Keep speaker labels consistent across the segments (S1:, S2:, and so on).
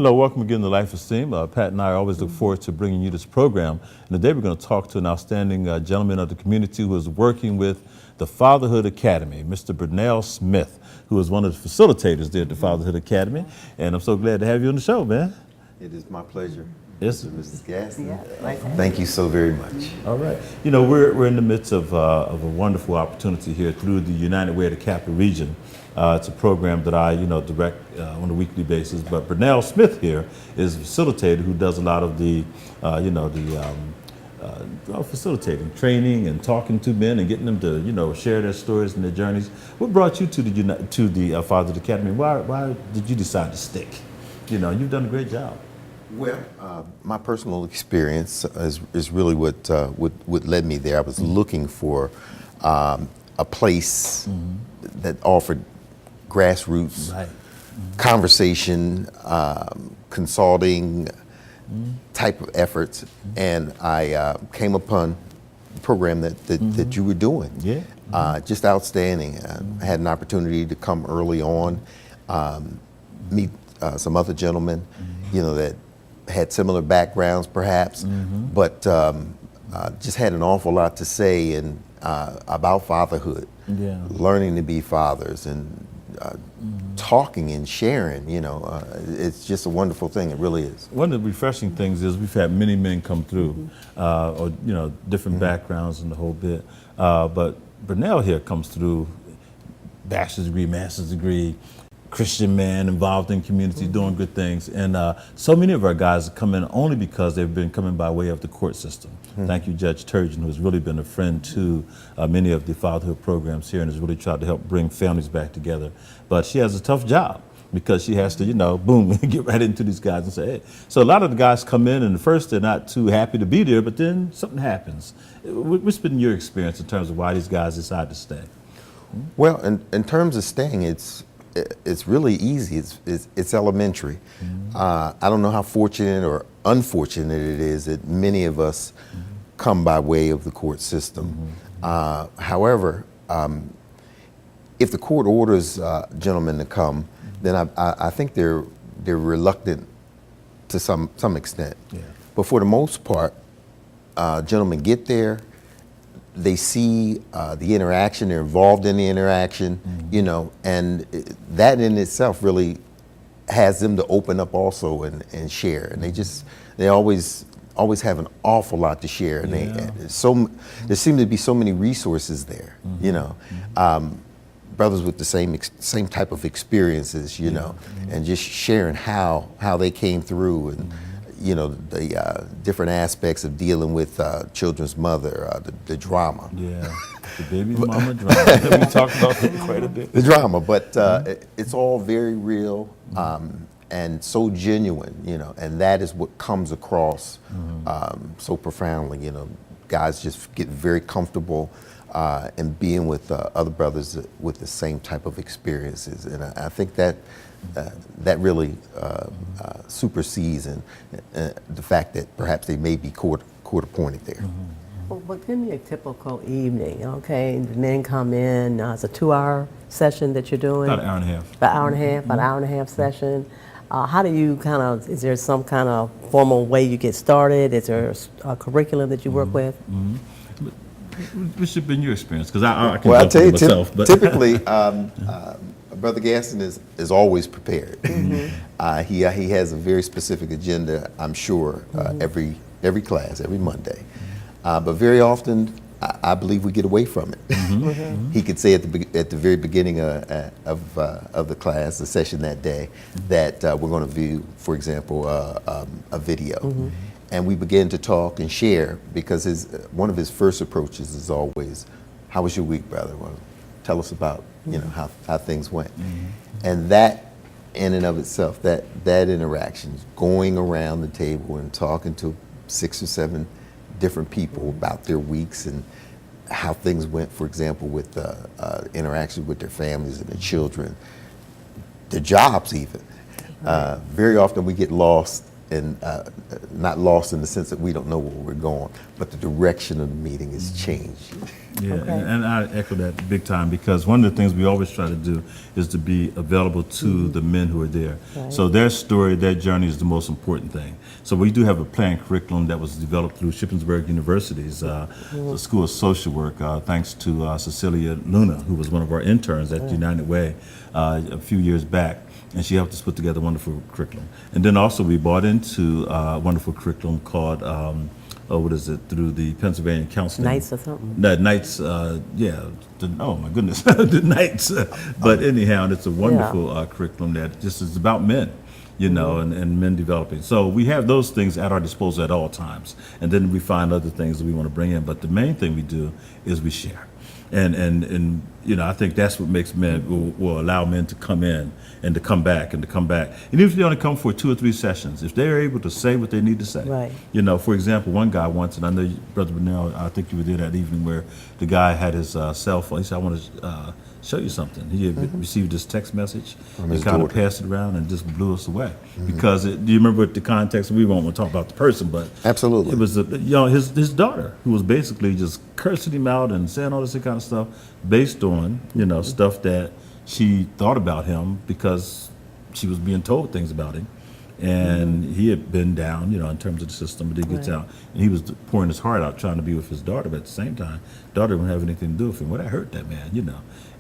S1: Hello, welcome again to Life Esteem. Pat and I always look forward to bringing you this program. And today we're going to talk to an outstanding gentleman of the community who is working with the Fatherhood Academy, Mr. Burnell Smith, who is one of the facilitators there at the Fatherhood Academy. And I'm so glad to have you on the show, man.
S2: It is my pleasure.
S1: Yes,
S2: Mrs. Gaston.
S3: Yeah,
S2: Thank you so very much.
S1: All right. You know, we're in the midst of a wonderful opportunity here through the United Way of the Capital Region. It's a program that I, direct on a weekly basis. But Burnell Smith here is a facilitator who does a lot of the, facilitating, training, and talking to men and getting them to, share their stories and their journeys. What brought you to the Fatherhood Academy? Why did you decide to stick? You've done a great job.
S2: Well, my personal experience is really what led me there. I was looking for a place that offered grassroots conversation, consulting type of efforts, and I came upon the program that you were doing.
S1: Yeah.
S2: Just outstanding. I had an opportunity to come early on, meet some other gentlemen, that had similar backgrounds perhaps, but just had an awful lot to say about fatherhood, learning to be fathers, and talking and sharing. It's just a wonderful thing. It really is.
S1: One of the refreshing things is we've had many men come through, or different backgrounds and the whole bit. But Burnell here comes through, bachelor's degree, master's degree, Christian man involved in community, doing good things. And so many of our guys come in only because they've been coming by way of the court system. Thank you, Judge Turgeon, who's really been a friend to many of the fatherhood programs here and has really tried to help bring families back together. But she has a tough job because she has to, boom, get right into these guys and say, hey. So a lot of the guys come in and at first they're not too happy to be there, but then something happens. What's been your experience in terms of why these guys decide to stay?
S2: Well, in terms of staying, it's really easy. It's elementary. I don't know how fortunate or unfortunate it is that many of us come by way of the court system. However, if the court orders gentlemen to come, then I think they're reluctant to some extent.
S1: Yeah.
S2: But for the most part, gentlemen get there. They see the interaction, they're involved in the interaction, and that in itself really has them to open up also and share. And they always have an awful lot to share. And there seem to be so many resources there, brothers with the same type of experiences, and just sharing how they came through and the different aspects of dealing with children's mother, the drama.
S1: Yeah, the baby mama drama. We talked about that quite a bit.
S2: The drama, but it's all very real and so genuine, and that is what comes across so profoundly. Guys just get very comfortable in being with other brothers with the same type of experiences, and I think that really supersedes the fact that perhaps they may be court appointed there.
S3: Well, but give me a typical evening, okay? The men come in, it's a 2-hour session that you're doing?
S1: About an hour and a half.
S3: About an hour and a half, about an hour and a half session. How do you is there some kind of formal way you get started? Is there a curriculum that you work with?
S1: What's been your experience? Because I can
S2: Well, I tell you,
S1: myself, but
S2: typically, Brother Gaston is always prepared. He has a very specific agenda, I'm sure, every class, every Monday. But very often, I believe we get away from it. He could say at the very beginning of the class, the session that day, that we're going to view, for example, a video. And we begin to talk and share because one of his first approaches is always, "How was your week, brother? Well, tell us about how things went." And that in and of itself, that interaction, going around the table and talking to 6 or 7 different people about their weeks and how things went, for example, with interactions with their families and their children, their jobs even. Very often we get lost, and not lost in the sense that we don't know where we're going, but the direction of the meeting has changed.
S1: Yeah,
S3: Okay.
S1: and I echo that big time because one of the things we always try to do is to be available to the men who are there.
S3: Right.
S1: So their story, their journey is the most important thing. So we do have a planned curriculum that was developed through Shippensburg University's the School of Social Work, thanks to Cecilia Luna, who was one of our interns at United Way a few years back. And she helped us put together a wonderful curriculum. And then also we bought into a wonderful curriculum called what is it, through the Pennsylvania Counseling.
S3: Nights or something.
S1: The Nights, oh my goodness, the Nights. But anyhow, it's a wonderful curriculum that just is about men, you know, and men developing. So we have those things at our disposal at all times. And then we find other things that we want to bring in. But the main thing we do is we share. And you know, I think that's what makes men, will allow men to come in and to come back and to come back. And even if they only come for 2 or 3 sessions, if they're able to say what they need to say.
S3: Right.
S1: You know, for example, one guy once, and I know Brother Burnell, I think you were there that evening, where the guy had his cell phone. He said, I want to show you something. He had received this text message and
S2: his
S1: kind of
S2: daughter.
S1: passed it around and just blew us away. Because do you remember the context? We won't want to talk about the person, but
S2: Absolutely.
S1: it was his daughter who was basically just cursing him out and saying all this kind of stuff based on stuff that she thought about him because she was being told things about him. And he had been down, in terms of the system, but he gets out. And he was pouring his heart out trying to be with his daughter, but at the same time, daughter didn't have anything to do with him. Well, that hurt that man,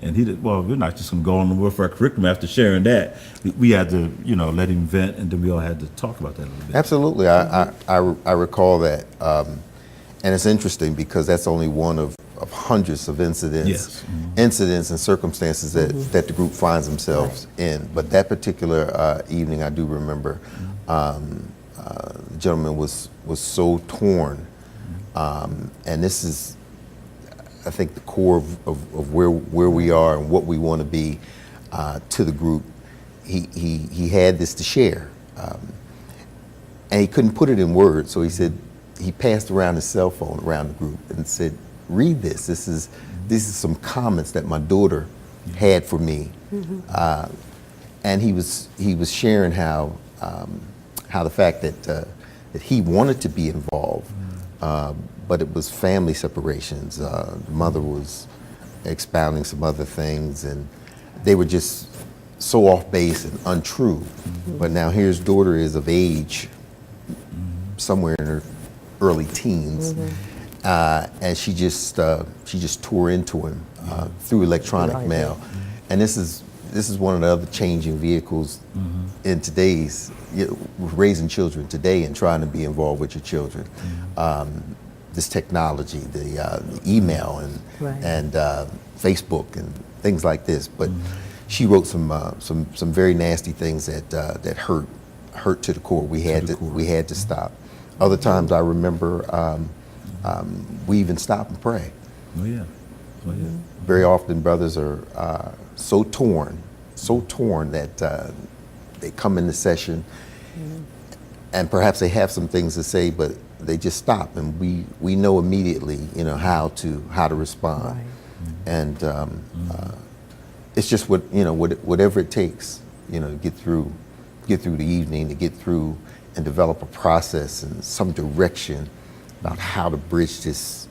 S1: And he did, well, we're not just going to go on with our curriculum after sharing that. We had to, let him vent, and then we all had to talk about that a little bit.
S2: Absolutely. I recall that. And it's interesting because that's only one of hundreds of incidents,
S1: Yes.
S2: incidents and circumstances that the group finds themselves in. But that particular evening, I do remember the gentleman was so torn. And this is, I think, the core of where we are and what we want to be to the group. He had this to share. And he couldn't put it in words, so he said, he passed around his cell phone around the group and said, read this. This is some comments that my daughter had for me. And he was sharing how the fact that he wanted to be involved, but it was family separations. The mother was expounding some other things, and they were just so off base and untrue. But now here his daughter is of age, somewhere in her early teens, and she just tore into him through electronic mail. And this is one of the other changing vehicles in today's raising children today and trying to be involved with your children. This technology, the email and Facebook and things like this. But she wrote some very nasty things that hurt to the core. We had to stop. Other times I remember we even stop and pray.
S1: Oh yeah.
S2: Very often brothers are so torn that they come in the session and perhaps they have some things to say, but they just stop, and we know immediately how to respond.
S3: Right.
S2: And it's just whatever it takes to get through the evening, to get through and develop a process and some direction about how to bridge this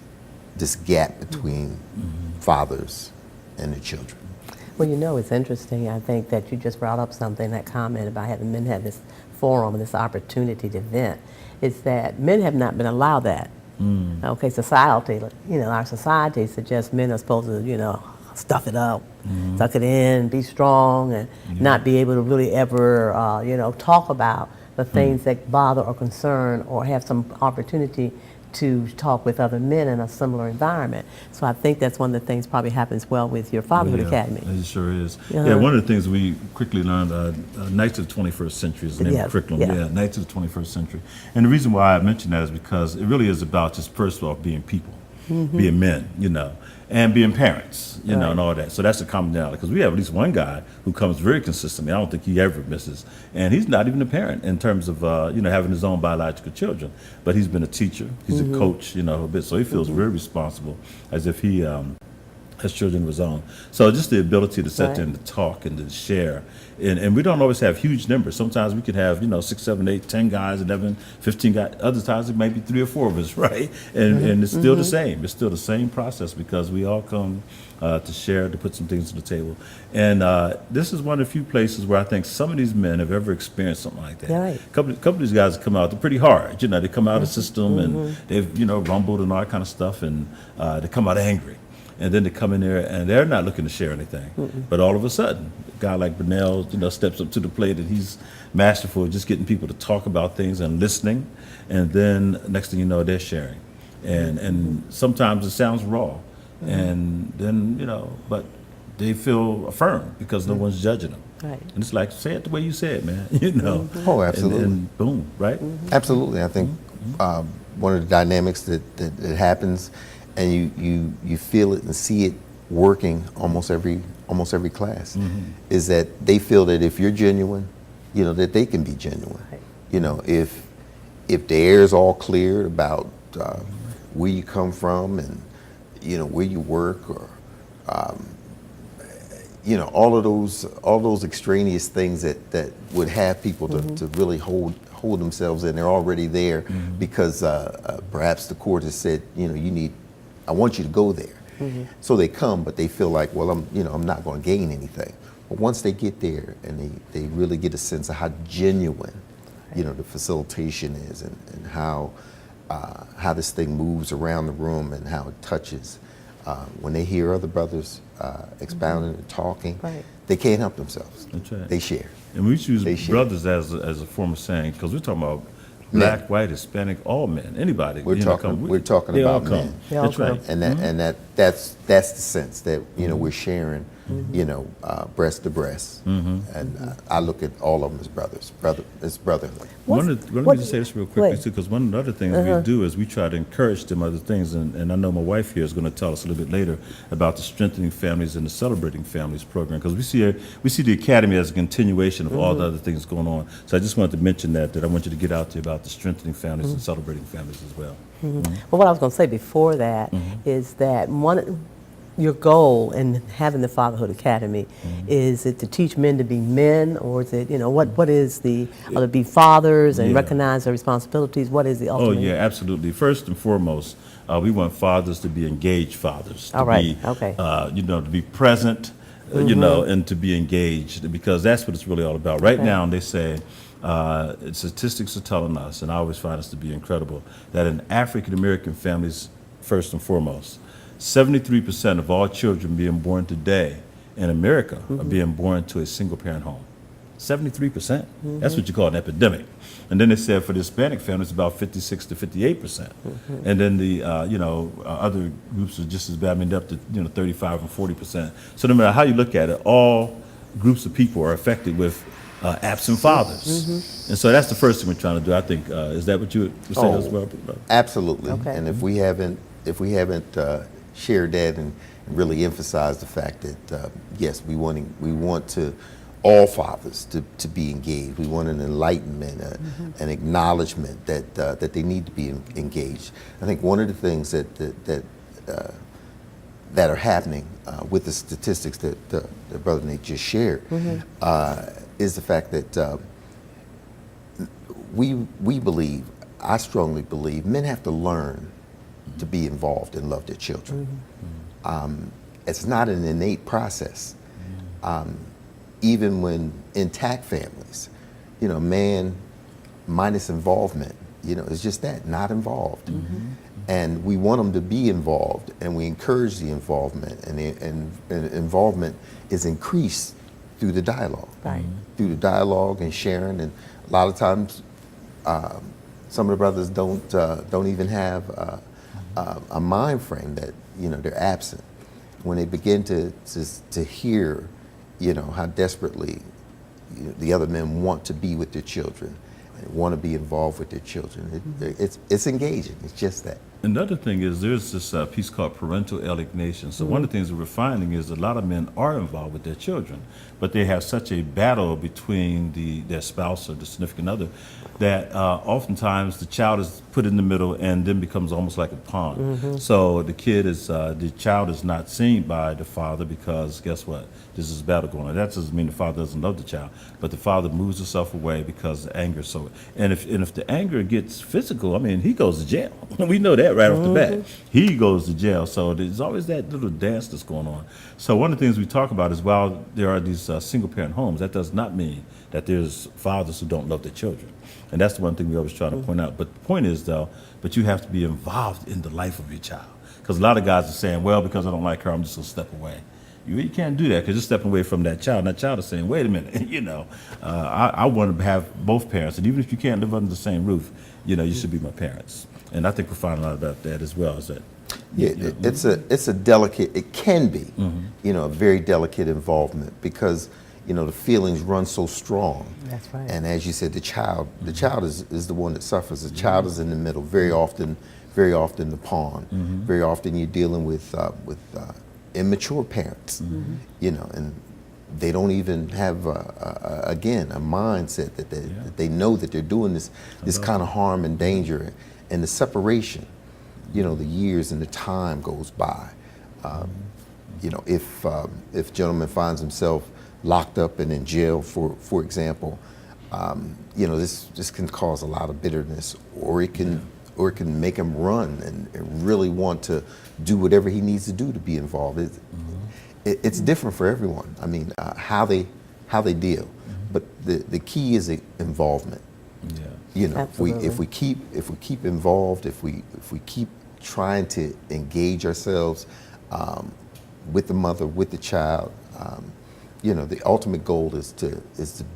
S2: gap between fathers and their children.
S3: Well, it's interesting. I think that you just brought up something, that comment about having men have this forum and this opportunity to vent. It's that men have not been allowed that. Okay, society, our society suggests men are supposed to, stuff it up, tuck it in, be strong, and not be able to really ever, talk about the things that bother or concern, or have some opportunity to talk with other men in a similar environment. So I think that's one of the things probably happens well with your Fatherhood Academy.
S1: It sure is. Yeah, one of the things we quickly learned, Knights of the 21st Century is the name of the curriculum. Yeah, Knights of the 21st Century. And the reason why I mention that is because it really is about just first off being people, being men, and being parents, and all that. So that's a commonality, because we have at least one guy who comes very consistently. I don't think he ever misses. And he's not even a parent in terms of, having his own biological children. But he's been a teacher, he's a coach, a bit. So he feels very responsible, as if he has children of his own. So just the ability to sit
S3: Right.
S1: there and to talk and to share. And we don't always have huge numbers. Sometimes we could have, 6, 7, 8, 10 guys, 11, 15 guys. Other times it might be 3 or 4 of us, right? And it's still the same. It's still the same process because we all come to share, to put some things on the table. And this is one of the few places where I think some of these men have ever experienced something like that.
S3: Right.
S1: Couple of these guys come out, they're pretty hard. They come out of the system and they've, rumbled and all that kind of stuff, and they come out angry. And then they come in there and they're not looking to share anything. But all of a sudden, a guy like Burnell, steps up to the plate, and he's masterful at just getting people to talk about things and listening. And then next thing you know, they're sharing. And sometimes it sounds raw. And then, but they feel affirmed because no one's judging them.
S3: Right.
S1: And it's like, say it the way you say it, man.
S2: Oh, absolutely.
S1: And boom, right?
S2: Absolutely. I think one of the dynamics that happens, and you feel it and see it working almost every class, is that they feel that if you're genuine, that they can be genuine.
S3: Right.
S2: If the air is all clear about where you come from and where you work, or all those extraneous things that would have people to really hold themselves in. They're already there because perhaps the court has said, I want you to go there. So they come, but they feel like, well, I'm not going to gain anything. But once they get there and they really get a sense of how genuine, the facilitation is, and how this thing moves around the room and how it touches. When they hear other brothers expounding and talking,
S3: Right.
S2: they can't help themselves.
S1: That's right.
S2: They share.
S1: And we choose
S2: They share.
S1: brothers as a form of saying, because we're talking about black, white, Hispanic, all men, anybody.
S2: We're talking
S1: they all
S2: about
S1: come.
S2: men.
S3: They all
S1: That's
S3: come.
S1: right.
S2: And that's the sense that we're sharing, breast to breast. And I look at all of them as brothers. It's brotherhood.
S1: Let me just say this real quickly,
S3: Wait.
S1: too, because one of the other things we do is we try to encourage them other things, and I know my wife here is going to tell us a little bit later about the Strengthening Families and the Celebrating Families program, because we see the Academy as a continuation of all the other things going on. So I just wanted to mention that I want you to get out there about the Strengthening Families and Celebrating Families as well.
S3: Well, what I was going to say before that is that your goal in having the Fatherhood Academy, is it to teach men to be men, or is it, what is or to be fathers and
S1: Yeah.
S3: recognize their responsibilities? What is the ultimate?
S1: Oh, yeah, absolutely. First and foremost, we want fathers to be engaged fathers.
S3: All right,
S1: Be,
S3: okay.
S1: to be present, and to be engaged, because that's what it's really all about. Right
S3: Okay.
S1: now, they say, statistics are telling us, and I always find this to be incredible, that in African American families, first and foremost, 73% of all children being born today in America are being born to a single parent home. 73%. That's what you call an epidemic. And then they said for the Hispanic families, about 56 to 58%. And then the other groups are just as bad, up to 35 and 40%. So no matter how you look at it, all groups of people are affected with absent fathers. And so that's the first thing we're trying to do, I think. Is that what you would say as well?
S2: Absolutely.
S3: Okay.
S2: And if we haven't shared that and really emphasized the fact that yes, we want to all fathers to be engaged. We want an enlightenment, an acknowledgement that they need to be engaged. I think one of the things that are happening with the statistics that Brother Nate just shared is the fact that we believe, I strongly believe, men have to learn to be involved and love their children. It's not an innate process. Even when intact families, man minus involvement, it's just that, not involved. And we want them to be involved, and we encourage the involvement, and involvement is increased through the dialogue.
S3: Right.
S2: Through the dialogue and sharing, and a lot of times some of the brothers don't even have a mind frame that they're absent. When they begin to hear how desperately the other men want to be with their children and want to be involved with their children, it's engaging. It's just that.
S1: Another thing is there's this piece called parental alienation. So one of the things that we're finding is a lot of men are involved with their children, but they have such a battle between their spouse or the significant other that oftentimes the child is put in the middle and then becomes almost like a pawn. So the child is not seen by the father because guess what? This is a battle going on. That doesn't mean the father doesn't love the child, but the father moves himself away because the anger is so. And if the anger gets physical, I mean, he goes to jail. We know that right off the bat. He goes to jail. So there's always that little dance that's going on. So one of the things we talk about is while there are these single parent homes, that does not mean that there's fathers who don't love their children. And that's the one thing we always try to point out. But the point is, though, but you have to be involved in the life of your child. Because a lot of guys are saying, well, because I don't like her, I'm just going to step away. You can't do that because you're stepping away from that child. And that child is saying, wait a minute, I want to have both parents. And even if you can't live under the same roof, you should be my parents. And I think we're finding out about that as well. Is that
S2: it's a delicate, it can be, a very delicate involvement because, the feelings run so strong.
S3: That's right.
S2: And as you said, the child is the one that suffers. The child is in the middle very often the pawn. Very often you're dealing with immature parents, and they don't even have a mindset that they know that they're doing this kind of harm and danger, and the separation, the years and the time goes by. If a gentleman finds himself locked up and in jail, for example, this can cause a lot of bitterness, or it can make him run and really want to do whatever he needs to do to be involved. It's different for everyone. I mean, how they deal, but the key is involvement. If we keep involved, if we keep trying to engage ourselves with the mother, with the child, the ultimate goal is to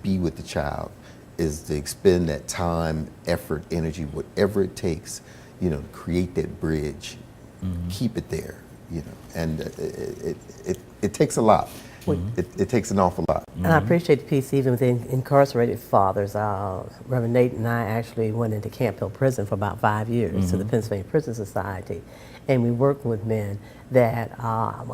S2: be with the child, is to expend that time, effort, energy, whatever it takes, to create that bridge, keep it there, and it takes a lot. It takes an awful lot.
S3: And I appreciate the piece even with the incarcerated fathers. Reverend Nate and I actually went into Camp Hill Prison for about 5 years to the Pennsylvania Prison Society. And we worked with men that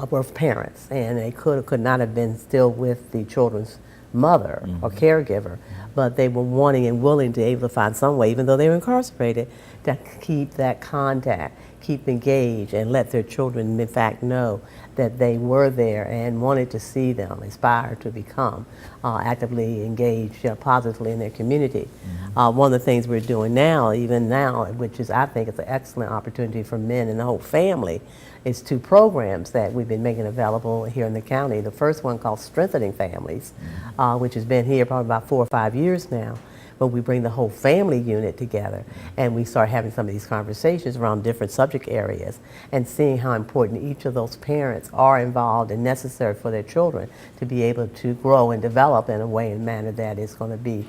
S3: were parents, and they could not have been still with the children's mother or caregiver, but they were wanting and willing to be able to find some way, even though they were incarcerated, to keep that contact, keep engaged, and let their children, in fact, know that they were there and wanted to see them aspire to become actively engaged positively in their community. One of the things we're doing now, even now, which is I think is an excellent opportunity for men and the whole family, is 2 programs that we've been making available here in the county. The first one called Strengthening Families, which has been here probably about 4 or 5 years now. But we bring the whole family unit together and we start having some of these conversations around different subject areas and seeing how important each of those parents are involved and necessary for their children to be able to grow and develop in a way and manner that is going to be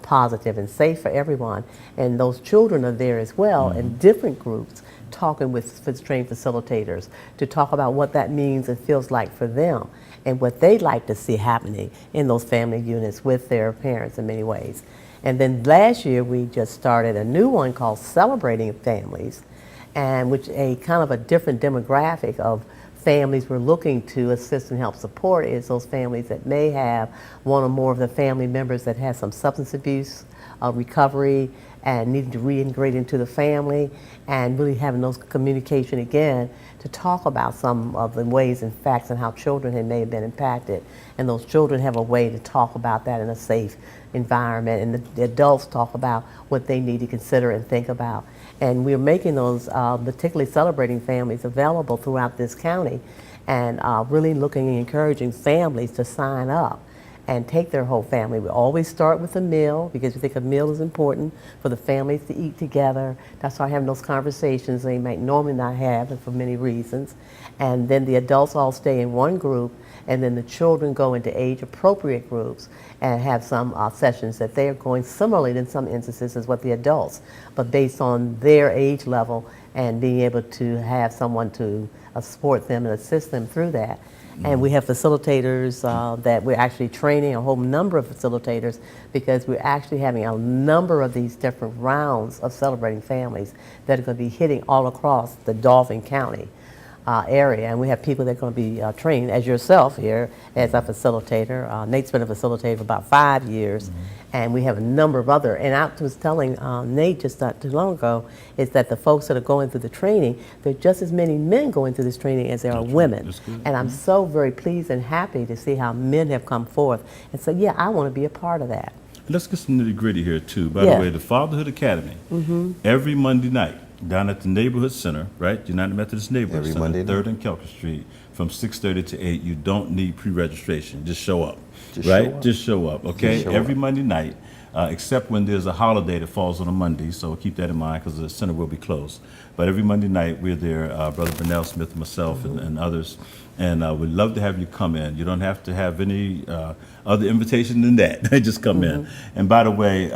S3: positive and safe for everyone. And those children are there as well in different groups, talking with trained facilitators to talk about what that means and feels like for them and what they'd like to see happening in those family units with their parents in many ways. And then last year we just started a new one called Celebrating Families, and which a kind of a different demographic of families we're looking to assist and help support is those families that may have one or more of the family members that has some substance abuse, recovery, and needing to reintegrate into the family, and really having those communication again to talk about some of the ways and facts and how children may have been impacted. And those children have a way to talk about that in a safe environment, and the adults talk about what they need to consider and think about. And we're making those, particularly Celebrating Families, available throughout this county, and really looking and encouraging families to sign up and take their whole family. We always start with a meal because we think a meal is important for the families to eat together. That's why having those conversations they might normally not have, and for many reasons. And then the adults all stay in one group, and then the children go into age-appropriate groups and have some sessions that they are going similarly in some instances as what the adults, but based on their age level and being able to have someone to support them and assist them through that. And we have facilitators that we're actually training, a whole number of facilitators, because we're actually having a number of these different rounds of celebrating families that are going to be hitting all across the Dauphin County area. And we have people that are going to be trained, as yourself here, as a facilitator. Nate's been a facilitator for about 5 years. And we have a number of other, and I was telling Nate just not too long ago, is that the folks that are going through the training, there are just as many men going through this training as there are women. And I'm so very pleased and happy to see how men have come forth. And so, yeah, I want to be a part of that.
S1: Let's get some nitty gritty here too. By the way, the Fatherhood Academy, every Monday night down at the neighborhood center, right? United Methodist Neighborhood
S2: Every
S1: Center,
S2: Monday
S1: 3rd and Kelker Street, from 6:30 to 8. You don't need pre-registration. Just show up,
S2: Just
S1: right?
S2: show up.
S1: Just show up, okay?
S2: Just show
S1: every
S2: up.
S1: Monday night, except when there's a holiday that falls on a Monday. So keep that in mind because the center will be closed. But every Monday night, we're there, Brother Burnell Smith, myself, and others. And we'd love to have you come in. You don't have to have any other invitation than that. Just come in. And by the way,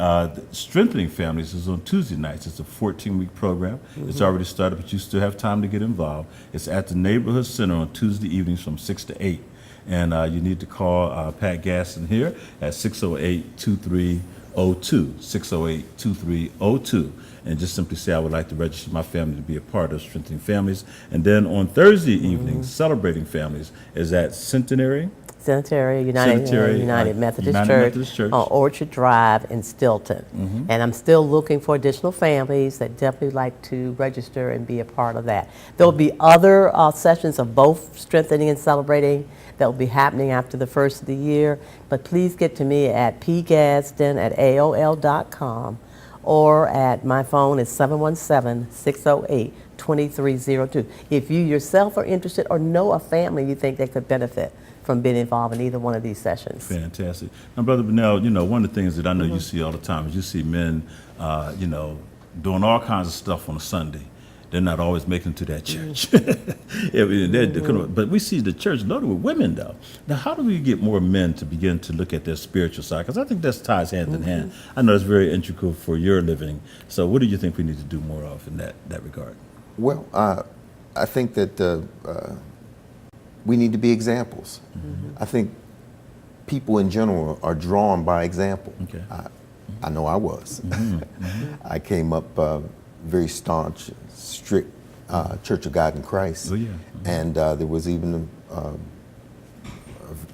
S1: Strengthening Families is on Tuesday nights. It's a 14-week program. It's already started, but you still have time to get involved. It's at the Neighborhood Center on Tuesday evenings from 6 to 8. And you need to call Pat Gaston here at 608-2302, 608-2302. And just simply say, I would like to register my family to be a part of Strengthening Families. And then on Thursday evenings, Celebrating Families is at Centenary
S3: United Methodist Church on Orchard Drive in Stilton. And I'm still looking for additional families that definitely like to register and be a part of that. There will be other sessions of both Strengthening and Celebrating that will be happening after the first of the year. But please get to me at pgaston@aol.com, or at my phone is 717-608-2302. If you yourself are interested or know a family you think that could benefit from being involved in either one of these sessions.
S1: Fantastic. Now, Brother Burnell, you know, one of the things that I know you see all the time is you see men, you know, doing all kinds of stuff on a Sunday. They're not always making it to that church. But we see the church loaded with women, though. Now, how do we get more men to begin to look at their spiritual side? Because I think that ties hand in hand. I know it's very integral for your living. So what do you think we need to do more of in that regard?
S2: Well, I think that we need to be examples. I think people in general are drawn by example.
S1: Okay.
S2: I know I was. I came up very staunch, strict Church of God in Christ.
S1: Oh, yeah.
S2: And there was even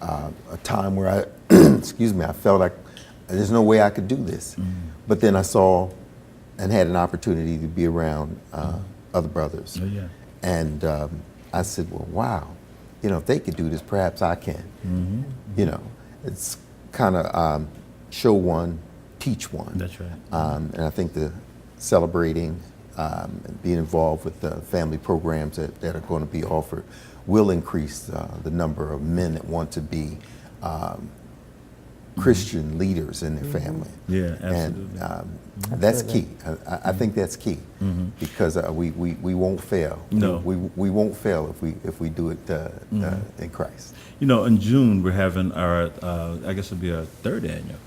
S2: a time where I, excuse me, I felt like there's no way I could do this. But then I saw and had an opportunity to be around other brothers.
S1: Oh, yeah.
S2: And I said, well, wow, you know, if they could do this, perhaps I can. You know, it's kind of show one, teach one.
S1: That's right.
S2: And I think the celebrating and being involved with the family programs that are going to be offered will increase the number of men that want to be Christian leaders in their family.
S1: Yeah, absolutely.
S2: And that's key. I think that's key because we won't fail.
S1: No.
S2: We won't fail if we do it in Christ.
S1: You know, in June, we're having our, I guess it'll be our 3rd annual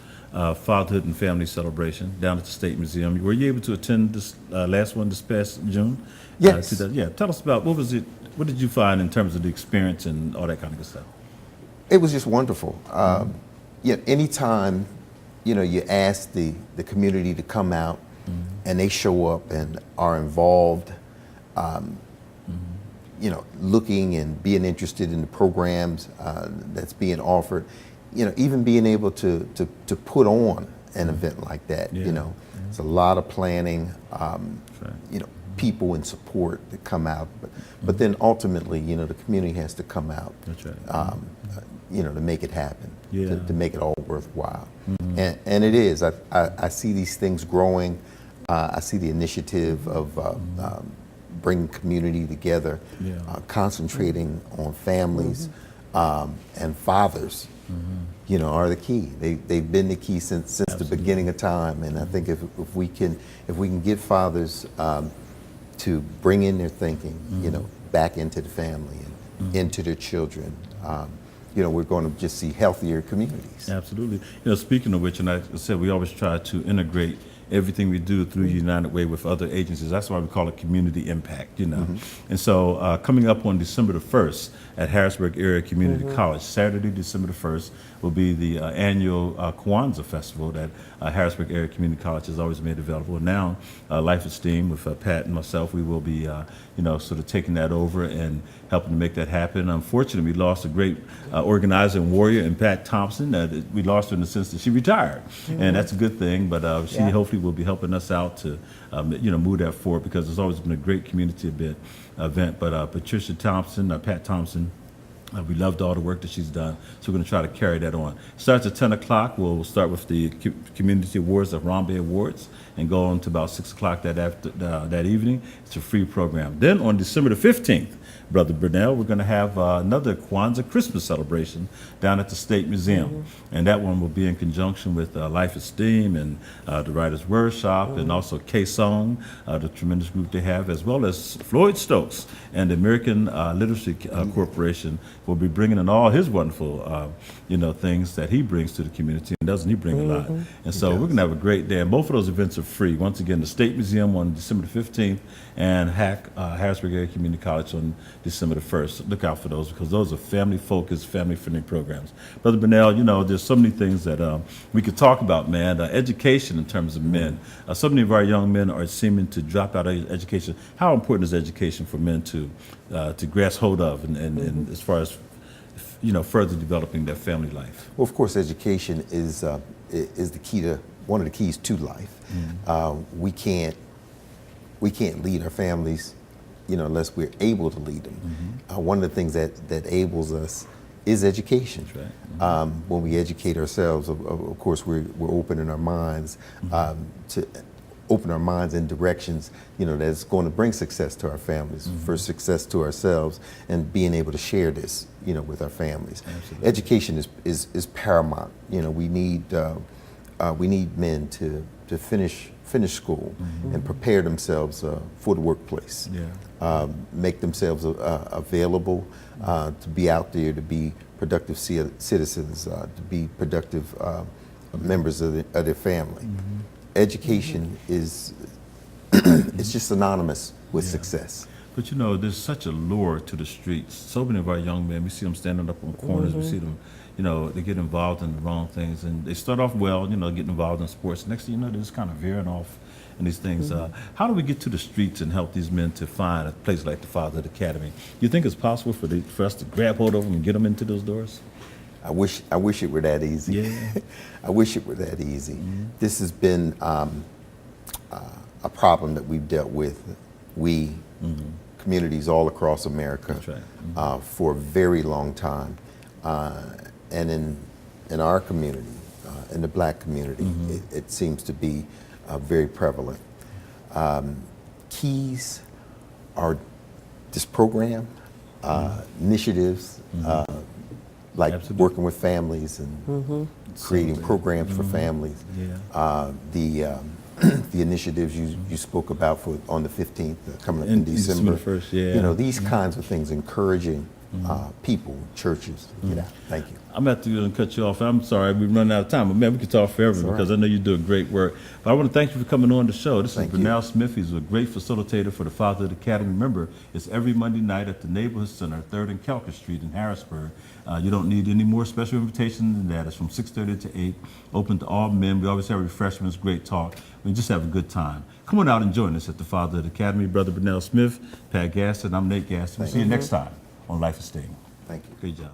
S1: Fatherhood and Family Celebration down at the State Museum. Were you able to attend this last one this past June?
S2: Yes.
S1: Yeah. Tell us about, what was it, what did you find in terms of the experience and all that kind of good stuff?
S2: It was just wonderful. Yeah, anytime, you know, you ask the community to come out and they show up and are involved, you know, looking and being interested in the programs that's being offered, you know, even being able to put on an event like that, you know, it's a lot of planning, you know, people and support that come out, but then ultimately, you know, the community has to come out,
S1: That's right.
S2: you know, to make it happen,
S1: Yeah.
S2: to make it all worthwhile. And it is. I see these things growing. I see the initiative of bringing community together, concentrating on families and fathers. You know, are the key. They've been the key since the beginning of time. And I think if we can get fathers to bring in their thinking, you know, back into the family and into their children, you know, we're going to just see healthier communities.
S1: Absolutely. You know, speaking of which, and like I said, we always try to integrate everything we do through United Way with other agencies. That's why we call it community impact, you know. And so coming up on December the 1st at Harrisburg Area Community College, Saturday, December the 1st, will be the annual Kwanzaa Festival that Harrisburg Area Community College has always made available. Now, Life Esteem with Pat and myself, we will be, you know, sort of taking that over and helping to make that happen. Unfortunately, we lost a great organizer and warrior in Pat Thompson. We lost her in the sense that she retired, and that's a good thing. But she hopefully will be helping us out to, you know, move that forward, because it's always been a great community event. But Patricia Thompson, Pat Thompson, we loved all the work that she's done, so we're going to try to carry that on. Starts at 10 o'clock. We'll start with the Community Awards, the Harambe Awards, and go on to about 6 o'clock that evening. It's a free program. Then on December the 15th, Brother Burnell, we're going to have another Kwanzaa Christmas celebration down at the State Museum. And that one will be in conjunction with Life Esteem and the Writers' Workshop, and also K-Song, the tremendous group they have, as well as Floyd Stokes and the American Literacy Corporation will be bringing in all his wonderful, you know, things that he brings to the community. And doesn't he bring a lot? And so we're going to have a great day. And both of those events are free. Once again, the State Museum on December the 15th and Harrisburg Area Community College on December the 1st. Look out for those, because those are family-focused, family-friendly programs. Brother Burnell, you know, there's so many things that we could talk about, man. Education in terms of men. So many of our young men are seeming to drop out of education. How important is education for men to grasp hold of, and as far as, you know, further developing their family life?
S2: Well, of course, education is the key to, one of the keys to life. We can't lead our families, you know, unless we're able to lead them. One of the things that enables us is education.
S1: That's right.
S2: When we educate ourselves, of course, we're opening our minds to open our minds in directions, you know, that's going to bring success to our families, for success to ourselves, and being able to share this, you know, with our families.
S1: Absolutely.
S2: Education is paramount. You know, we need men to finish school and prepare themselves for the workplace. Make themselves available to be out there, to be productive citizens, to be productive members of their family. Education is it's just synonymous with success.
S1: But you know, there's such a lure to the streets. So many of our young men, we see them standing up on corners, we see them, you know, they get involved in the wrong things, and they start off well, you know, getting involved in sports. Next thing you know, they're just kind of veering off in these things. How do we get to the streets and help these men to find a place like the Fatherhood Academy? Do you think it's possible for us to grab hold of them and get them into those doors?
S2: I wish it were that easy.
S1: Yeah.
S2: I wish it were that easy. This has been a problem that we've dealt with, communities all across America.
S1: That's right.
S2: For a very long time. And in our community, in the Black community, it seems to be very prevalent. Keys are this program, initiatives, like
S1: Absolutely.
S2: working with families and creating programs for families. The initiatives you spoke about on the 15th, coming up in December.
S1: 1st,
S2: You know, these kinds of things, encouraging people, churches, get out. Thank you.
S1: I'm going to have to cut you off. I'm sorry, we're running out of time, but man, we could talk forever because I know you're doing great work. But I want to thank you for coming on the show. This is Burnell Smith. He's a great facilitator for the Fatherhood Academy. Remember, it's every Monday night at the Neighborhood Center, 3rd and Kelker Street in Harrisburg. You don't need any more special invitation than that. It's from 6:30 to 8, open to all men. We always have refreshments, great talk. We just have a good time. Come on out and join us at the Fatherhood Academy. Brother Burnell Smith, Pat Gaston, I'm Nate Gaston. We'll see you next time on Life Esteem.
S2: Thank you.
S1: Great job.